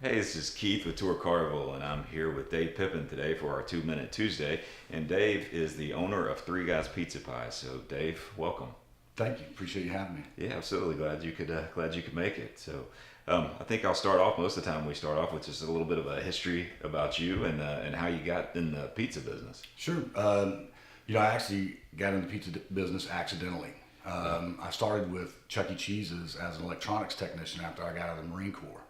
Hey, this is Keith with Tour Collierville, and I'm here with Dave Pippin today for our 2 Minute Tuesday. And Dave is the owner of Three Guys Pizza Pie. So, Dave, welcome. Thank you. Appreciate you having me. Yeah, absolutely. Glad you could make it. So, I think I'll start off. Most of the time, we start off with just a little bit of a history about you and how you got in the pizza business. Sure. I actually got into the pizza business accidentally. I started with Chuck E. Cheese's as an electronics technician after I got out of the Marine Corps.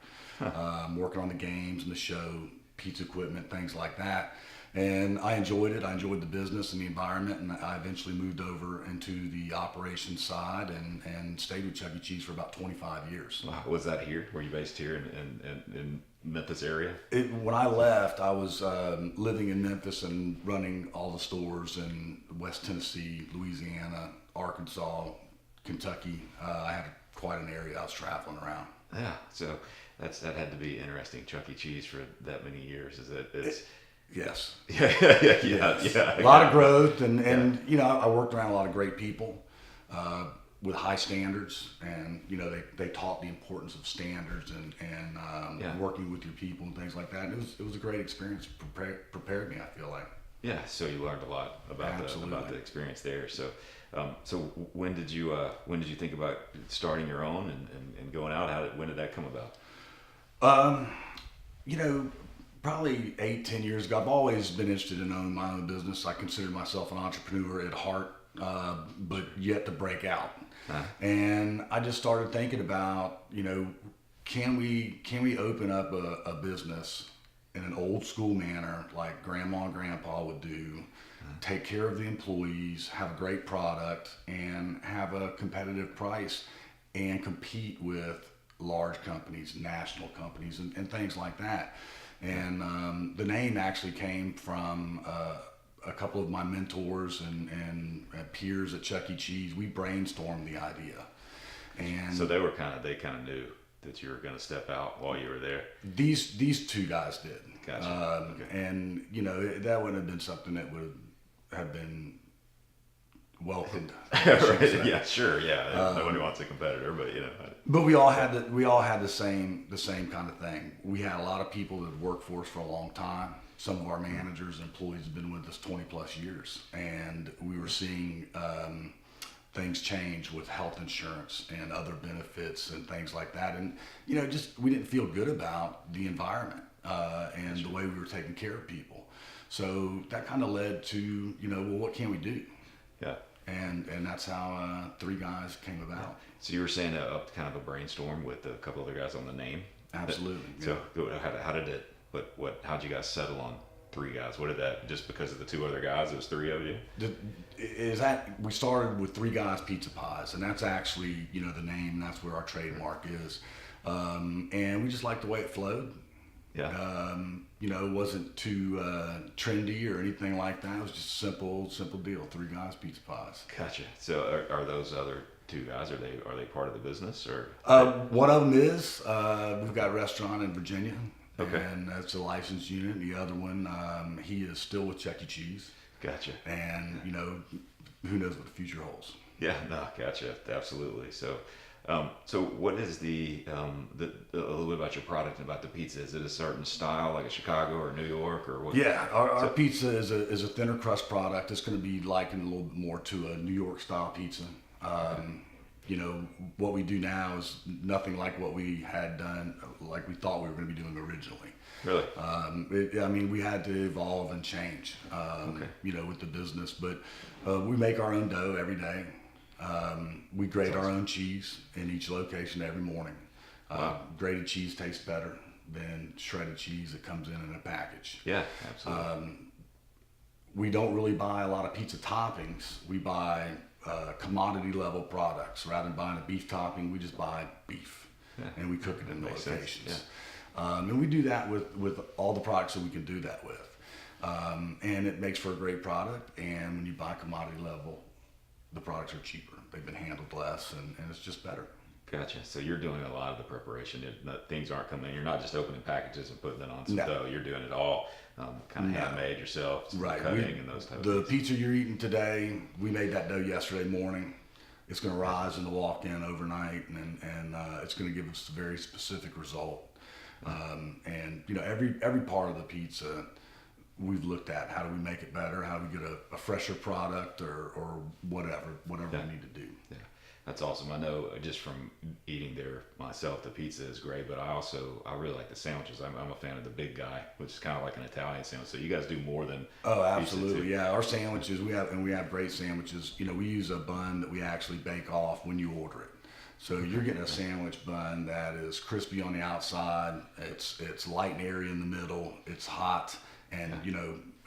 Working on the games and the show, pizza equipment, things like that. And I enjoyed it. I enjoyed the business and the environment, and I eventually moved over into the operations side and stayed with Chuck E. Cheese for about 25 years. Wow. Was that here? Were you based here in Memphis area? When I left, I was living in Memphis and running all the stores in West Tennessee, Louisiana, Arkansas, Kentucky. I had quite an area I was traveling around. Yeah. So that had to be interesting. Chuck E. Cheese for that many years. Is it? It's Yes. Yeah. A lot of growth, and I worked around a lot of great people with high standards, and they taught the importance of standards and working with your people and things like that. And it was a great experience. Prepared me, I feel like. Yeah, so you learned a lot about the experience there. So, when did you think about starting your own and going out? When did that come about? Probably 8-10 years ago. I've always been interested in owning my own business. I consider myself an entrepreneur at heart, but yet to break out. And I just started thinking about, can we open up a business in an old school manner like grandma and grandpa would do, take care of the employees, have a great product, and have a competitive price and compete with large companies, national companies, and things like that. And the name actually came from a couple of my mentors and peers at Chuck E. Cheese. We brainstormed the idea, and so they kind of knew that you were going to step out while you were there. These two guys did. Gotcha. Okay. And that wouldn't have been something that would have been welcomed. Right. Yeah, sure. Yeah, nobody wants a competitor, but But we all had the same kind of thing. We had a lot of people that worked for us for a long time. Some of our managers and employees have been with us 20 plus years, and we were seeing things change with health insurance and other benefits and things like that. And we didn't feel good about the environment and the way we were taking care of people. So that kind of led to well, what can we do? Yeah. And that's how Three Guys came about. So you were saying kind of a brainstorm with a couple other guys on the name. Absolutely. So how did it? How'd you guys settle on Three Guys? What did that? Just because of the two other guys, it was three of you. We started with Three Guys Pizza Pies, and that's actually the name. That's where our trademark is, and we just liked the way it flowed. Yeah. It wasn't too trendy or anything like that. It was just a simple deal. Three Guys Pizza Pies. Gotcha. So are those other two guys? Are they part of the business or? One of them is we've got a restaurant in Virginia. Okay. And that's a licensed unit. The other one, he is still with Chuck E. Cheese. Gotcha. And who knows what the future holds. Yeah. No. Gotcha. Absolutely. So. So what is a little bit about your product and about the pizza? Is it a certain style, like a Chicago or New York or what? Yeah, our pizza is a thinner crust product. It's going to be likened a little bit more to a New York style pizza. What we do now is nothing like what we had done, like we thought we were going to be doing originally. Really? We had to evolve and change, with the business. But we make our own dough every day. We grate our own cheese in each location every morning. Wow. Grated cheese tastes better than shredded cheese that comes in a package. Yeah, absolutely. We don't really buy a lot of pizza toppings. We buy commodity level products. Rather than buying a beef topping, we just buy beef, and we cook it in the locations. Yeah. And we do that with all the products that we can do that with. And it makes for a great product. And when you buy commodity level, the products are cheaper. They've been handled less, and it's just better. Gotcha. So you're doing a lot of the preparation. Things aren't coming in. You're not just opening packages and putting it on some dough. You're doing it all kind of handmade yourself, right? Cutting and those types of The things. pizza you're eating today, we made that dough yesterday morning. It's going to rise in the walk-in overnight, and it's going to give us a very specific result. And every part of the pizza we've looked at. How do we make it better? How do we get a fresher product or whatever we need to do. Yeah. That's awesome. I know just from eating there myself, the pizza is great, but I really like the sandwiches. I'm a fan of the big guy, which is kind of like an Italian sandwich. So you guys do more than absolutely, pizza too. yeah. Our sandwiches, we have great sandwiches. We use a bun that we actually bake off when you order it. So you're getting a sandwich bun that is crispy on the outside. It's light and airy in the middle. It's hot, and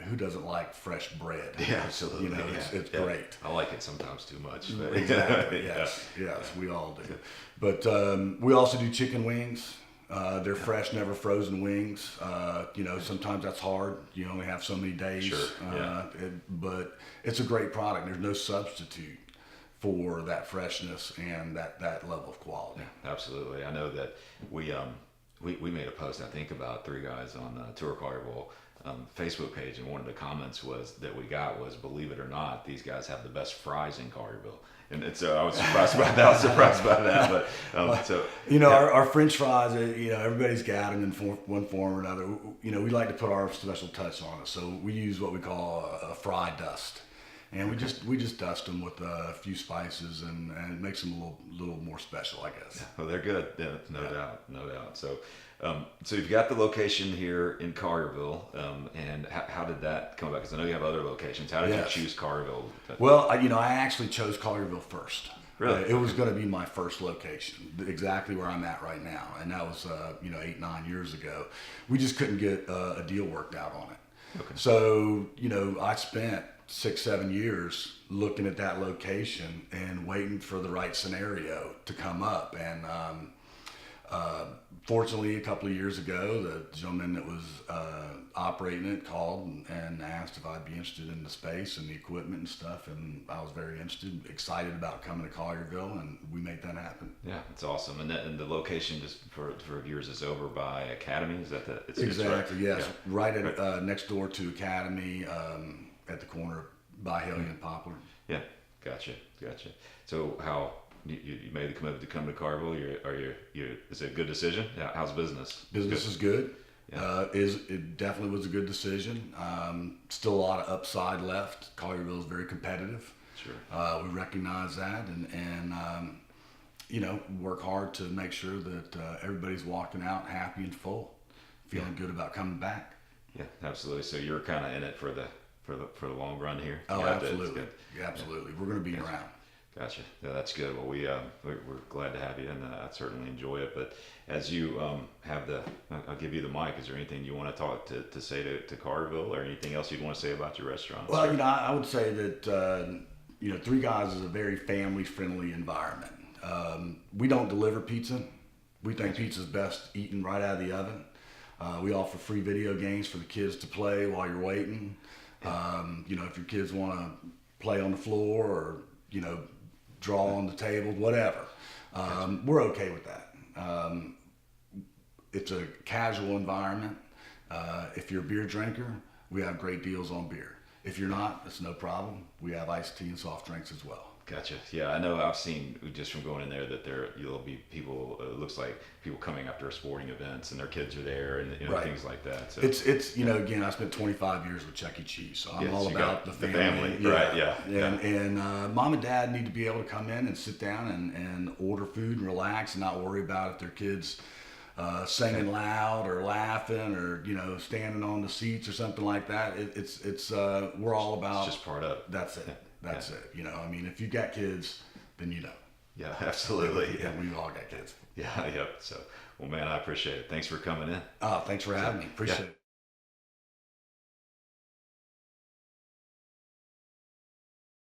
who doesn't like fresh bread? Yeah, absolutely. It's great. I like it sometimes too much. But Exactly. Yes, we all do. But we also do chicken wings. They're fresh, never frozen wings. Sometimes that's hard. You only have so many days. Sure. But it's a great product. There's no substitute for that freshness and that level of quality. Yeah, absolutely. I know that we made a post, I think, about three guys on Tour Collierville Facebook page, and one of the comments was, believe it or not, these guys have the best fries in Collierville. And so I was surprised about that. But our French fries, everybody's got them in one form or another. We like to put our special touch on it, so we use what we call a fry dust. And we just dust them with a few spices, and it makes them a little more special, I guess. Yeah, well, they're good. Yeah, no doubt. So you've got the location here in Collierville, and how did that come about? Because I know you have other locations. How did you choose Collierville? Well, I actually chose Collierville first. Really? It was going to be my first location, exactly where I'm at right now, and that was 8-9 years ago. We just couldn't get a deal worked out on it. Okay. So I spent 6-7 years looking at that location and waiting for the right scenario to come up. And fortunately, a couple of years ago, the gentleman that was operating it called and asked if I'd be interested in the space and the equipment and stuff. And I was very interested, excited about coming to Collierville, and we made that happen. Yeah, it's awesome. And the location, just for viewers, is over by Academy. Is that the? Exactly. Yes, yeah. Right at next door to Academy. At the corner by Haley and Poplar. Yeah, gotcha. So how you made the commitment to come to Collierville? Is it a good decision? How's business? Business is good. Yeah. It definitely was a good decision. Still a lot of upside left. Collierville is very competitive. Sure. We recognize that, and work hard to make sure that everybody's walking out happy and full, feeling good about coming back. Yeah, absolutely. So you're kind of in it for the long run here. Oh, absolutely. Yeah, absolutely. We're going to be around. Gotcha. Yeah, that's good. Well, we're glad to have you, and I certainly enjoy it. But as you I'll give you the mic. Is there anything you want to say to Collierville, or anything else you'd want to say about your restaurant? Well, I would say that Three Guys is a very family-friendly environment. We don't deliver pizza. We think pizza's best eaten right out of the oven. We offer free video games for the kids to play while you're waiting. If your kids want to play on the floor or, draw on the table, whatever, we're okay with that. It's a casual environment. If you're a beer drinker, we have great deals on beer. If you're not, it's no problem. We have iced tea and soft drinks as well. Gotcha. Yeah, I know. I've seen just from going in there that there'll be people. It looks like people coming after sporting events, and their kids are there, and right. Things like that. So it's again, I spent 25 years with Chuck E. Cheese, so I'm all about the family. Yeah. Right? Yeah. And mom and dad need to be able to come in and sit down and order food and relax, and not worry about if their kids singing loud or laughing or standing on the seats or something like that. It's we're all about. It's just part of. That's it. That's it. If you've got kids, then Yeah, absolutely. Yeah, we all got kids. Yeah, yep. So, well, man, I appreciate it. Thanks for coming in. Thanks for having me. Appreciate it.